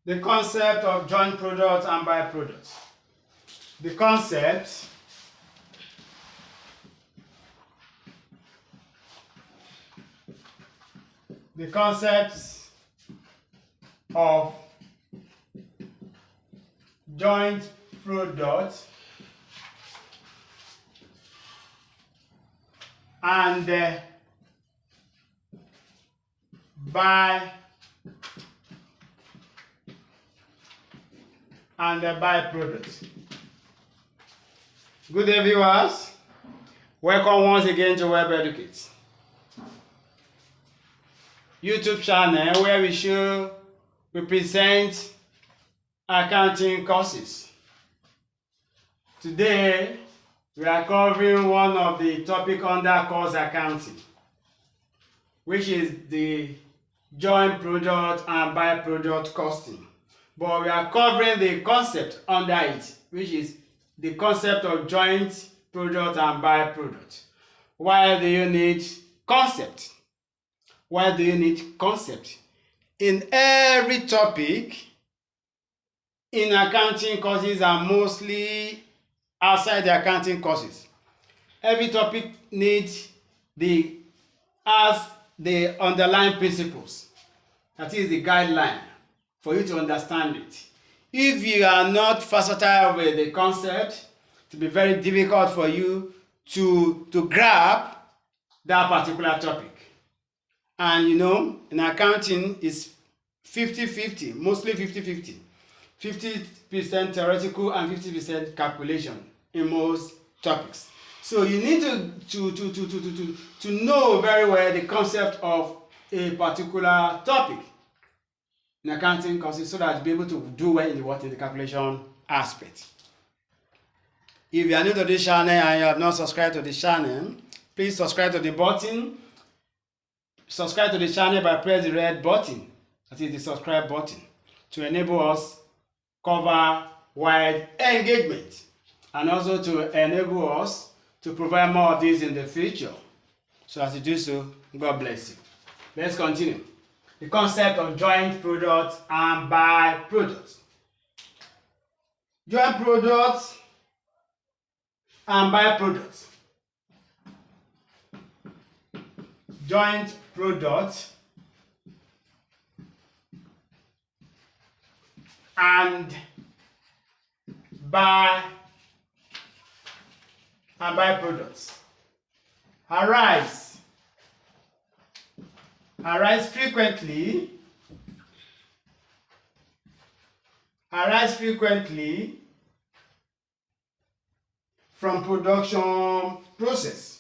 The concept of joint products and byproducts. The concept of joint products and byproducts. Good day, viewers. Welcome once again to Web Educate YouTube channel, where we present accounting courses. Today we are covering one of the topic under course accounting, which is the joint product and byproduct costing. But we are covering the concept under it, which is the concept of joint product and byproduct. Why do you need concept? Why do you need concept? In every topic in accounting courses and mostly outside the accounting courses, every topic needs the underlying principles. That is the guideline for you to understand it. If you are not versatile with the concept, it will be very difficult for you to grab that particular topic. And you know, in accounting is 50-50, mostly 50-50. 50% theoretical and 50% calculation in most topics. So you need to know very well the concept of a particular topic in accounting courses, so that you'll be able to do well in the calculation aspect. If you are new to this channel and you have not subscribed to this channel, please subscribe to the button. Subscribe to the channel by pressing the red button, that is the subscribe button, to enable us cover wide engagement, and also to enable us to provide more of this in the future. So as you do so, God bless you. Let's continue. The concept of joint products and byproducts. Joint products and byproducts. Joint products and byproducts arise frequently from production process.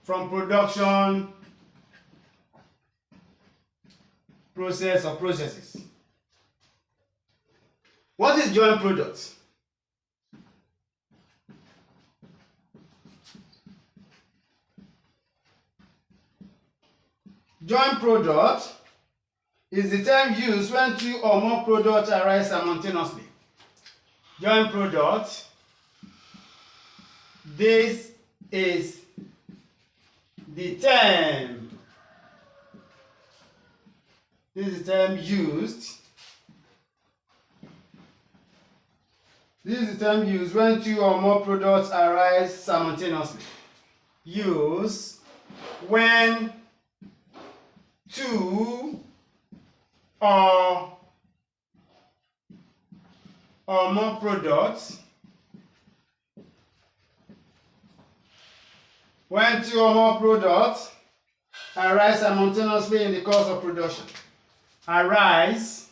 From production process or processes. What is joint products? Joint product is the term used when two or more products arise simultaneously. Joint product, this is the term used. This is the term used when two or more products arise simultaneously. Used when two or more products arise simultaneously in the course of production. Arise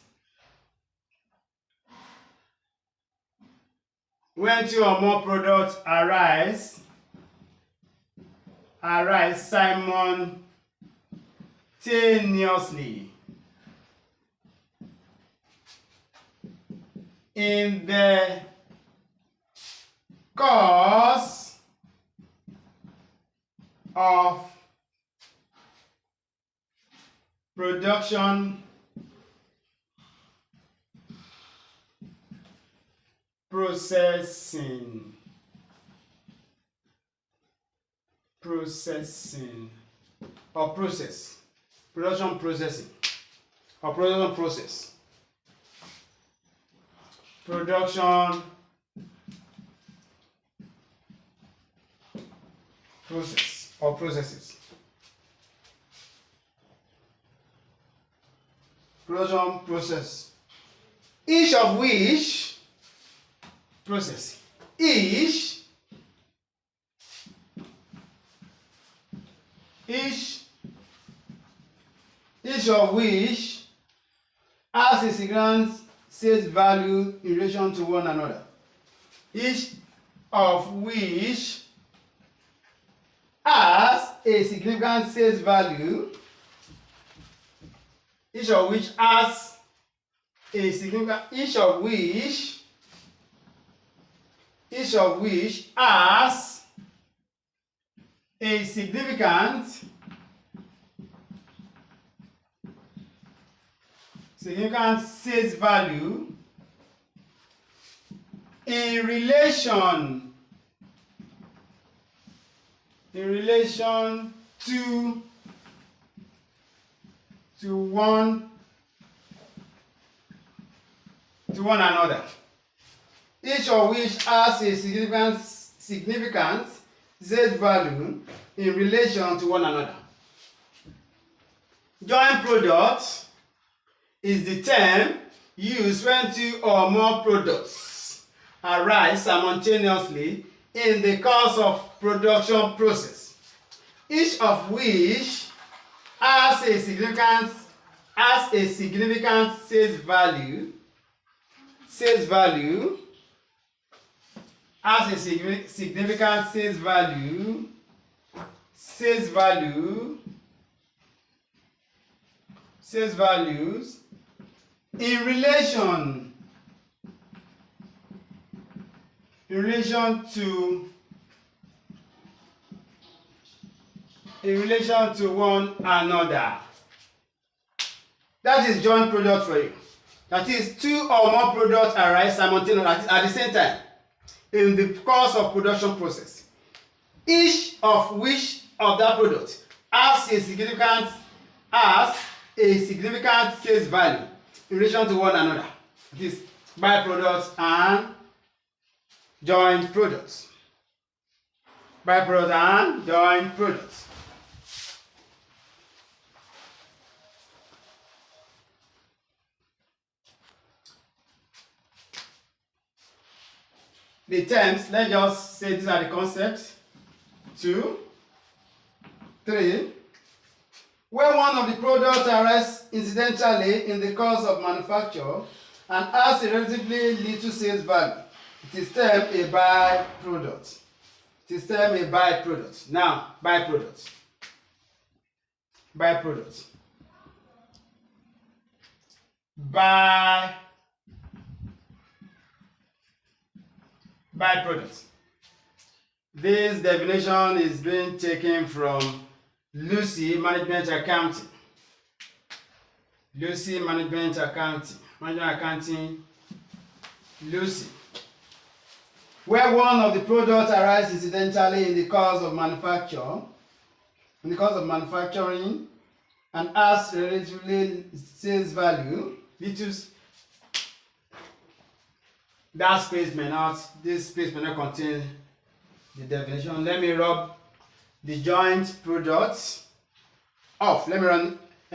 when two or more products arise simultaneously in the course of production processing. processing or process, production processing or production process, production process or processes, production process, each of which process, each of which has a significant sales value in relation to one another. Each of which has a significant sales value. Each of which has a significant. Each of which has a significant sales value in relation to one another. Each of which has a significant sales value in relation to one another. Joint product is the term used when two or more products arise simultaneously in the course of production process, each of which has a significant sales value in relation to one another. That is joint product for you. That is, two or more products arise simultaneously at the same time in the course of production process, each of which of that product has a significant sales value in relation to one another. This byproducts and joint products. Byproducts and joint products. The terms, let's just say these are the concepts. 2, 3. When one of the products arises incidentally in the course of manufacture and has a relatively little sales value, it is termed a byproduct. Now, byproduct. Byproduct. This definition is being taken from Lucy Management Accounting. Management Accounting, Lucy. Where one of the products arises incidentally in the course of manufacturing, and has relatively sales value, this space may not contain the definition. Let me rub the joint products off. Let me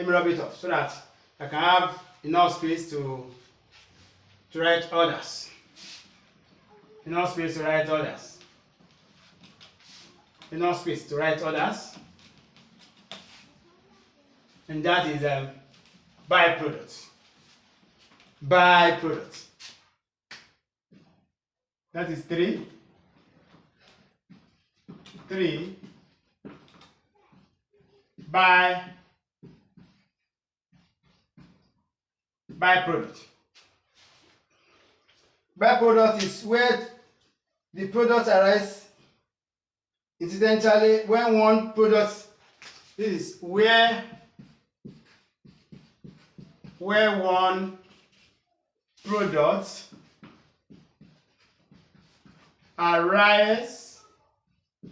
rub it off so that I can have enough space to write others. Enough space to write others. And that is byproduct. That is 3. Byproduct. Byproduct is where the product arises incidentally when one product, this is where one product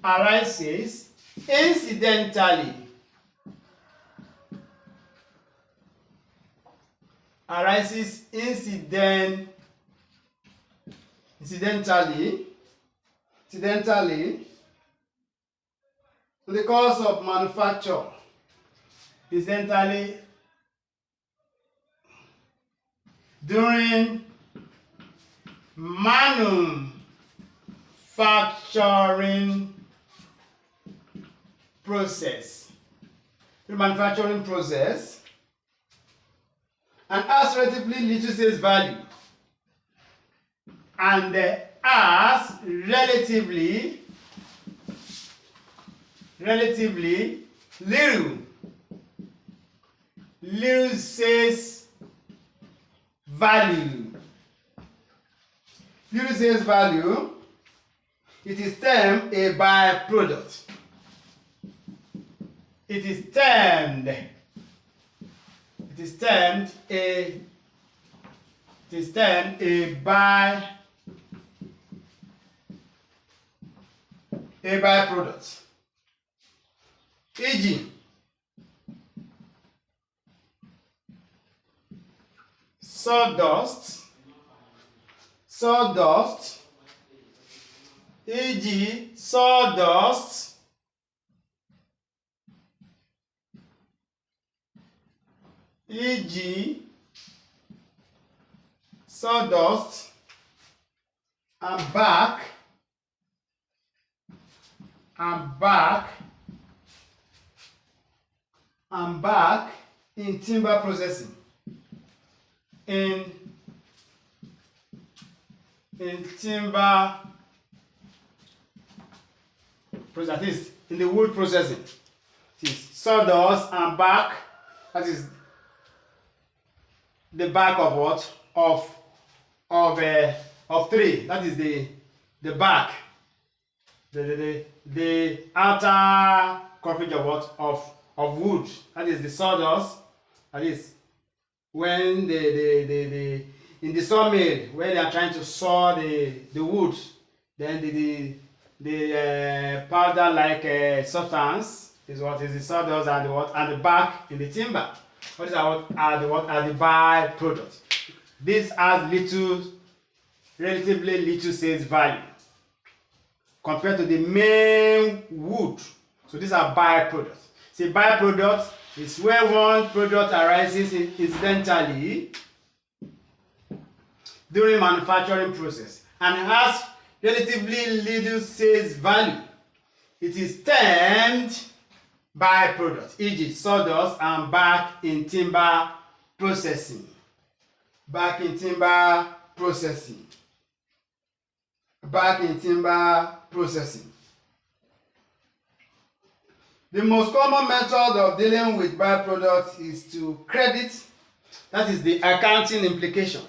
arises incidentally arises incidentally to the cost of manufacture, incidentally during manufacturing process, and has relatively little sales value, and has relatively little sales value. Little sales value, it is termed a byproduct. It is termed a byproduct. E.g., sawdust, e.g. sawdust, e.g. sawdust, and back in timber processing. In timber process, that is in the wood processing. It is sawdust and back, that is the back of what? Of tree. That is the back. The outer coverage of what? Of wood. That is the sawdust. That is when in the sawmill, when they are trying to saw the wood, then the powder like substance is what is the sawdust, and the back in the timber. What is are the byproducts. This has relatively little sales value compared to the main wood. So these are byproducts. See, byproducts is where one product arises incidentally during manufacturing process and has relatively little sales value. It is termed byproduct, e.g. sawdust, and back in timber processing. The most common method of dealing with byproducts is to credit. That is the accounting implication.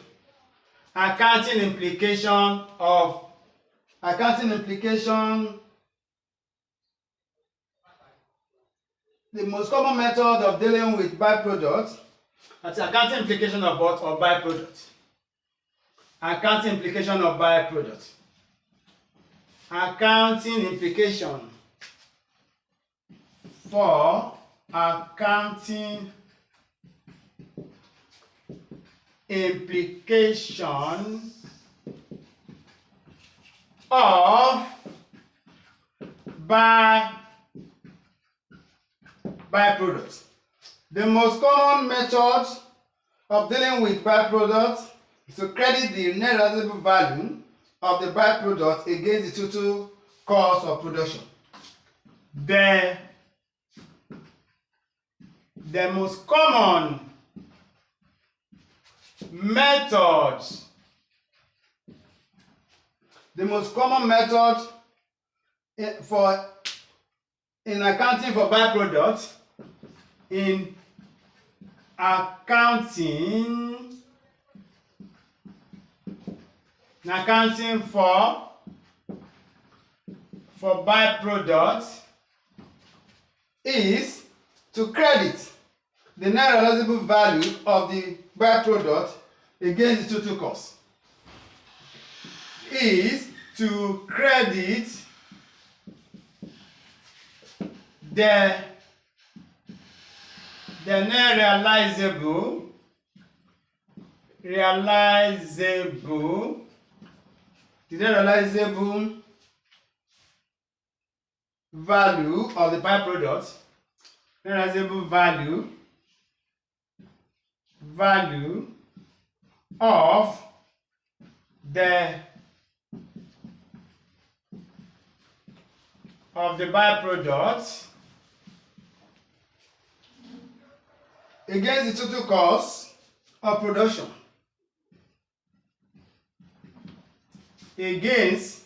The most common method of dealing with byproducts, that's the accounting implication of what? Of byproduct. Accounting implication of byproduct. Accounting implication for accounting implication of byproducts. The most common method of dealing with byproducts is to credit the net realizable value of the byproduct against the total cost of production. The most common method in accounting for byproducts, in accounting for byproducts is to credit the net realizable value of the byproduct against the total cost. Is to credit the non-realizable value of the byproduct, realizable value of the byproduct against the total cost of production, against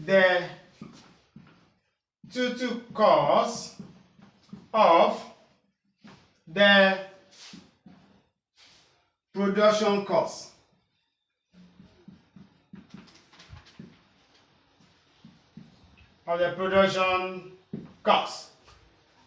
the total cost of the production cost.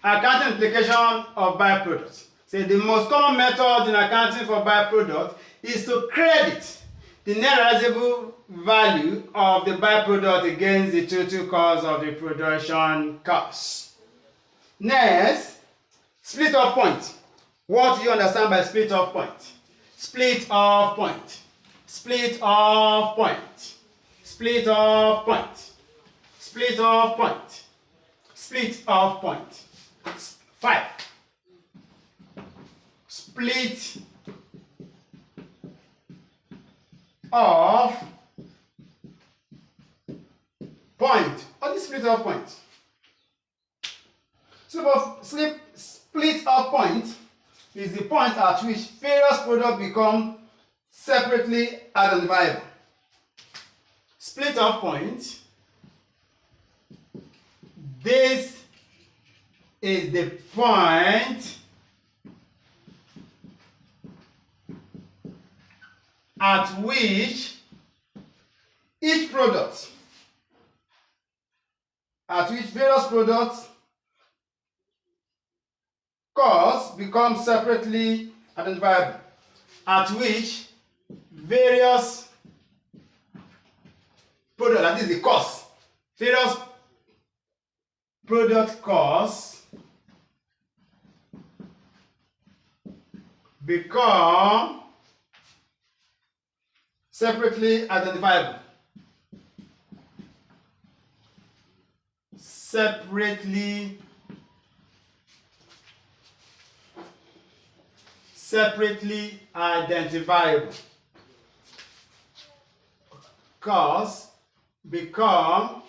Accounting implication of byproduct. So the most common method in accounting for byproduct is to credit the net realizable value of the byproduct against the total cost of the production cost. Next, split off point. What do you understand by split off point? Split off point. Split off point. Split off point. Split off point. Split off point. 5. Split off point. What is split off point? Split off point is the point at which various products become separately identifiable. Split off point. This is the point at which various products costs become separately identifiable, at which various products, that is the cost, various product costs become separately identifiable. Separately identifiable. Costs become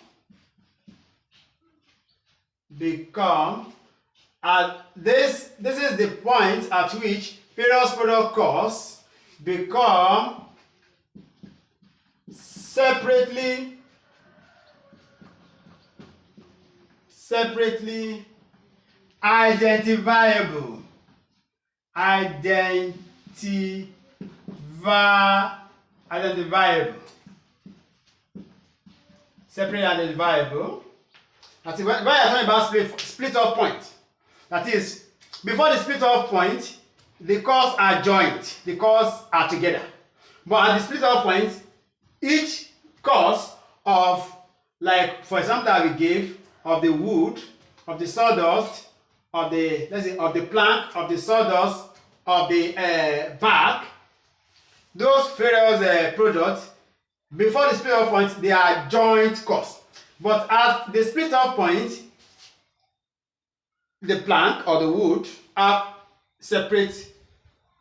at this is the point at which various product costs become separately identifiable. Separately identifiable. That is when you're talking about split off point. That is, before the split off point, the costs are joint. The costs are together. But at the split off point, each cost of, like for example that we gave, of the wood, of the sawdust, of the, let's say, of the plank, of the sawdust, of the bark, those various products, before the split off point, they are joint costs. But at the split off point, the plank or the wood have separate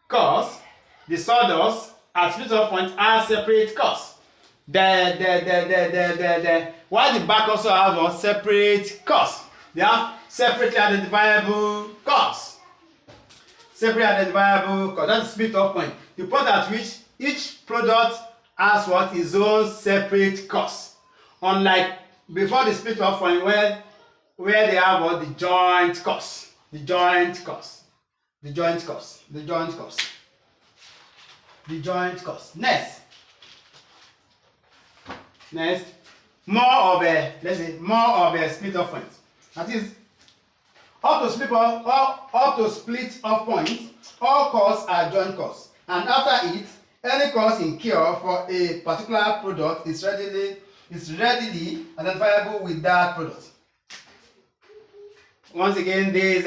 costs. The sawdust at split off point are separate costs. While the bark also have a separate cost. They have separately identifiable costs. Separately identifiable costs. That's the split off point. The point at which each product has what its own separate cost. Unlike before the split off point where they have what the joint cost. Next, more of a split off point. That is, up to split off point, all costs are joint costs, and after it, any cost incurred for a particular product is readily identifiable with that product. Once again, these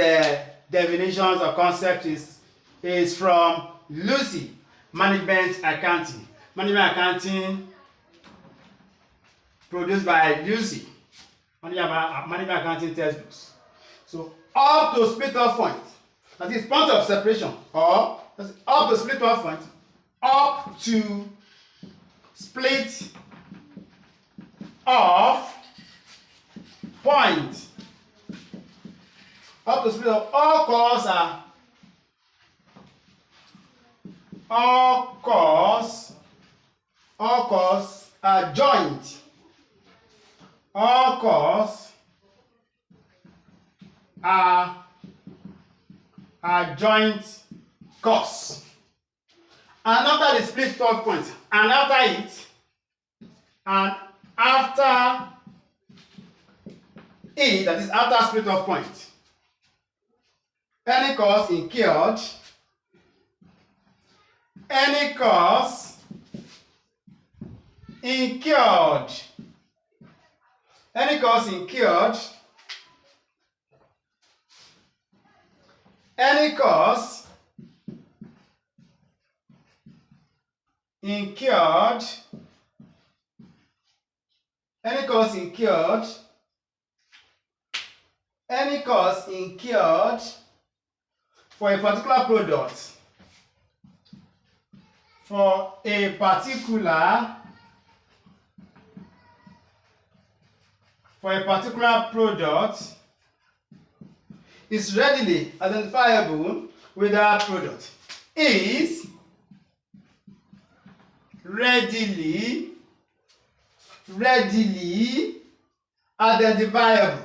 definitions or concepts is from Lucy, Management Accounting. Management Accounting produced by Lucy. Management Accounting textbooks. So up to split off point, that is point of separation, or up to split off point, up to split off point. Up to split off, all costs are joint. All costs are joint costs. And after the split off point, and after it, that is after split off point, any cost incurred, any cost incurred any cost incurred for a particular product, is readily identifiable with that product. Is readily identifiable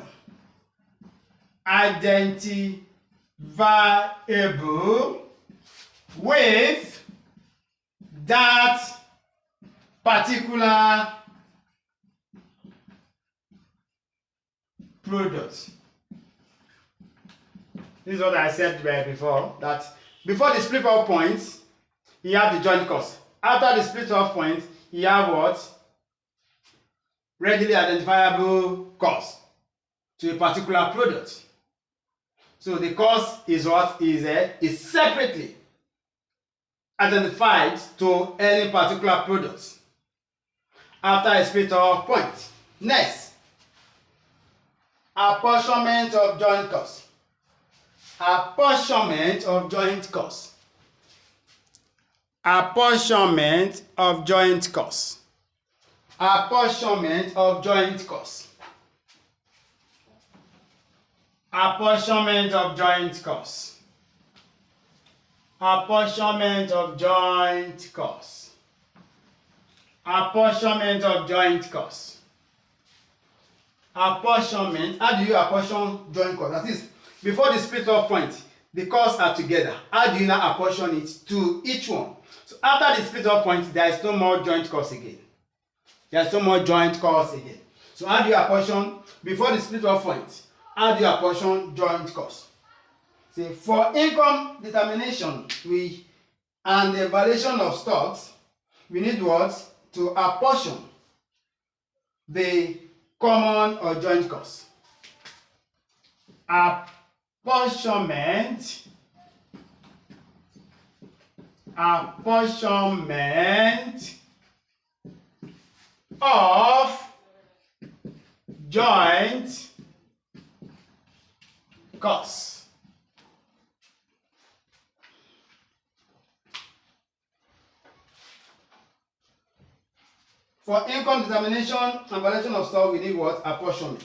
with that particular product. This is what I said before, that before the split off point, you have the joint cost. After the split off point, you have what? Readily identifiable cost to a particular product. So the cost is what is separately identified to any particular product after a split off point. Next, apportionment of joint costs. Apportionment of joint costs. Apportionment of joint costs. Apportionment of joint costs. Apportionment of joint costs. Apportionment of joint costs. Apportionment of joint costs. Apportionment. How do you apportion joint costs? That is, before the split off point, the costs are together. How do you now apportion it to each one? So after the split off point, there is no more joint costs again. There is no more joint costs again. So how do you apportion before the split off point? How do you apportion joint costs? See, for income determination and the evaluation of stocks, we need what? To apportion the common or joint costs. Apportionment of joint costs. For income determination and valuation of stock, we need what? Apportionment.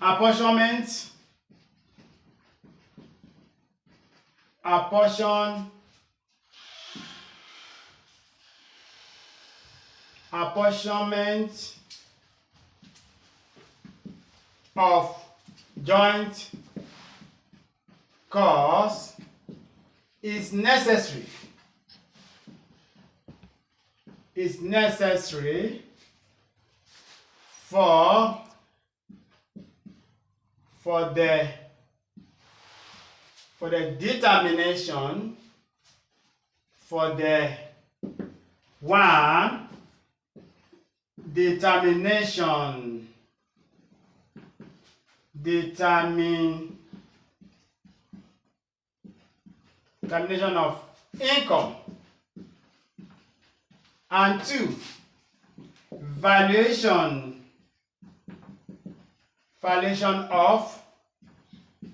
Apportionment of joint costs is necessary. For the determination determination of income. And 2, valuation of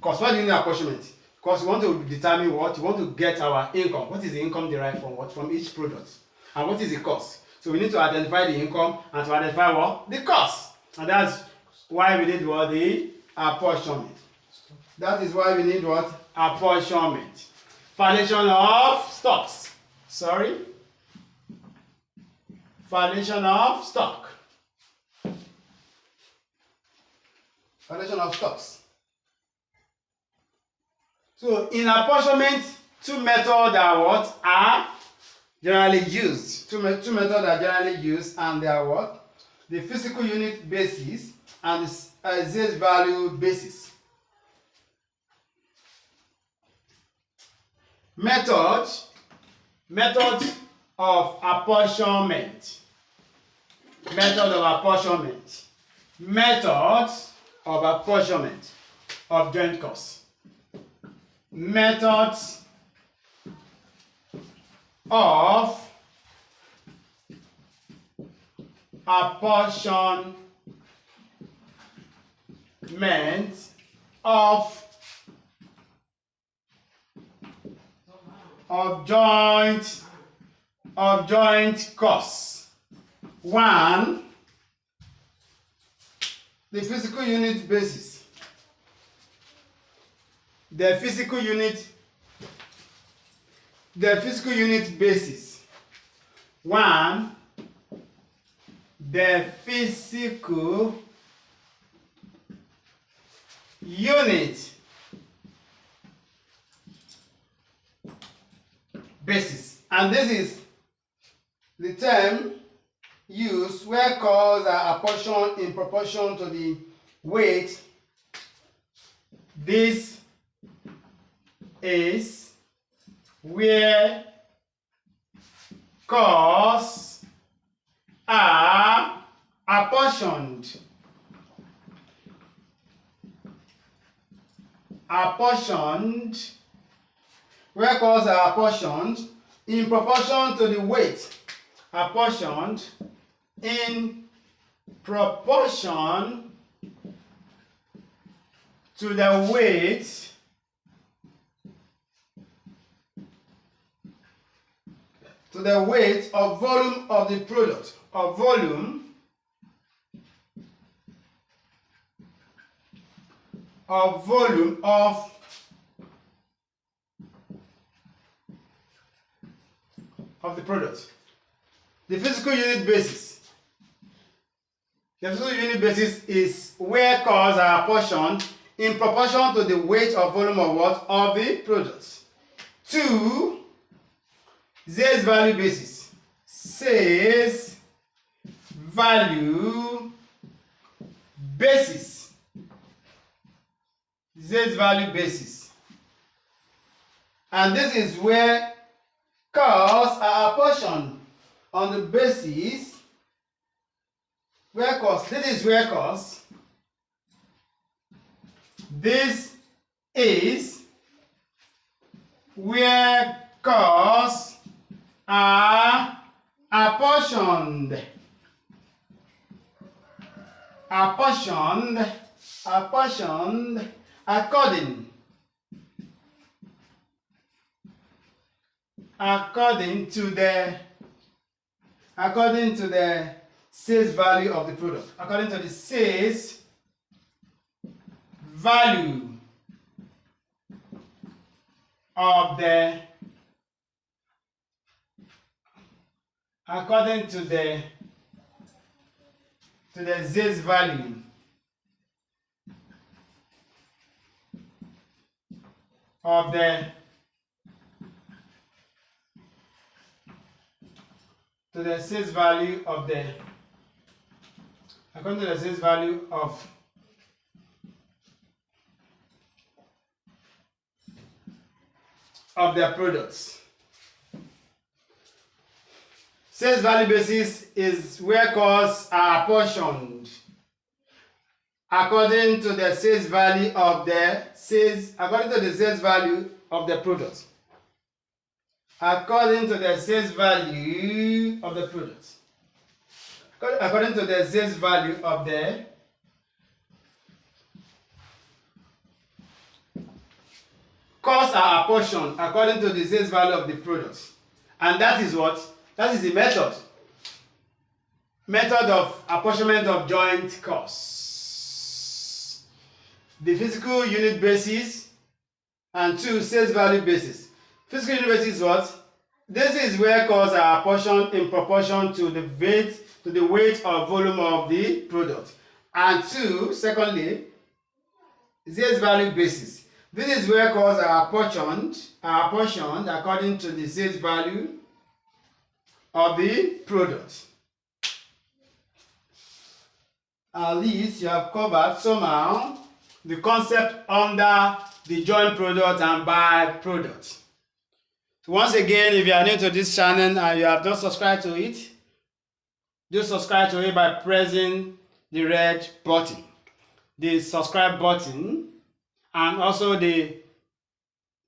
cost. Why do you need apportionment? Because we want to determine what? We want to get our income. What is the income derived from what? From each product. And what is the cost? So we need to identify the income and to identify what? The cost. And that's why we need what? The apportionment. That is why we need what? Apportionment. Valuation of stocks. Sorry. Valuation of stock. Valuation of stocks. So in apportionment, 2 methods are what? Are generally used. Two methods are generally used, and they are what? The physical unit basis and the sales value basis. Method of apportionment. Method of apportionment. Method of apportionment of joint costs. Methods of apportionment of joint costs. 1, the physical unit basis. The physical unit basis. 1, the physical unit basis. And this is the term used where costs are apportioned in proportion to the weight. This is where costs are apportioned. Where costs are apportioned in proportion to the weight. Apportioned in proportion to the weight of volume of the product, of volume of the product. The physical unit basis. The physical unit basis is where costs are apportioned in proportion to the weight or volume of what? Of the product. 2, sales value basis. Sales value basis. Sales value basis. And this is where costs are apportioned on the basis where costs. This is where costs. This is where costs are apportioned. According to the sales value of the product. According to the sales value of the sales value of the sales value of the according to the sales value of their products. Sales value basis is where costs are apportioned according to the sales value of the according to the sales value of the product. According to the sales value of the product. According to the sales value of the costs are apportioned according to the sales value of the product. And that is what? That is the method. Method of apportionment of joint costs. The physical unit basis and 2, sales value basis. Physical unit basis is what? This is where costs are apportioned in proportion to the weight or volume of the product. And 2, secondly, sales value basis. This is where costs are apportioned according to the sales value of the product. At least you have covered somehow the concept under the joint product and byproduct. So once again, if you are new to this channel and you have not subscribed to it, do subscribe to it by pressing the red button, the subscribe button, and also the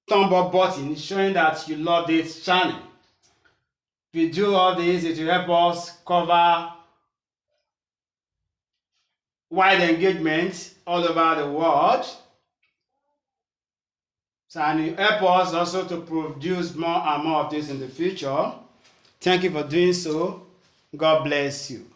thumb up button showing that you love this channel. If you do all this, it will help us cover wide engagement all over the world. So, and it help us also to produce more and more of this in the future. Thank you for doing so. God bless you.